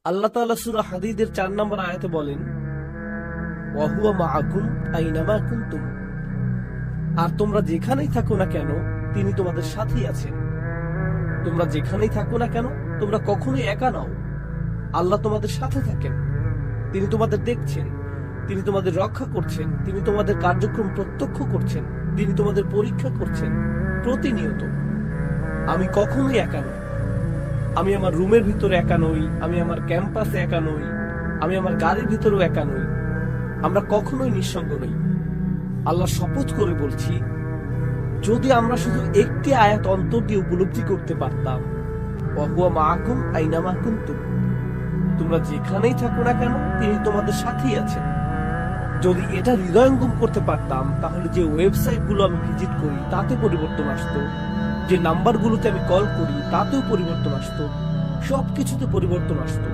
আল্লাহ তাআলা সূরা হাদীদের 4 নম্বর আয়াতে বলেন, ওয়া হুয়া মাআকুম আইনামা কুনতুম। আর তোমরা যেখানেই থাকো না কেন তিনি তোমাদের সাথেই আছেন। তোমরা যেখানেই থাকো না কেন তোমরা কখনোই একা নও। আল্লাহ তোমাদের সাথে থাকেন। তিনি তোমাদের দেখছেন, তিনি তোমাদের রক্ষা করছেন, তিনি তোমাদের কার্যক্রম প্রত্যক্ষ করছেন, তিনি তোমাদের পরীক্ষা করছেন প্রতিনিয়ত। আমি কখনোই একা নই। আমি আমার রুমের ভিতরে একা নই, আমি আমার ক্যাম্পাসে একা নই, আমি আমার গাড়ির ভিতরেও একা নই। আমরা কখনোই নিঃসঙ্গ নই। আল্লাহ শপথ করে বলছি, যদি আমরা শুধু একটি আয়াত অন্তর দিয়ে উপলব্ধি করতে পারতাম, ওয়া হুয়া মাআকুম আইনামা কুনতুম, তোমরা যেখানেই থাকো না কেন তিনি তোমাদের সাথেই আছেন। যদি এটা হৃদয়ঙ্গম করতে পারতাম, তাহলে যে ওয়েবসাইটগুলো আমি ভিজিট করি তাতে পরিবর্তন আসতো, যে নাম্বারগুলোতে আমি কল করি তাতেও পরিবর্তন আসতো, সবকিছুতে পরিবর্তন আসতো।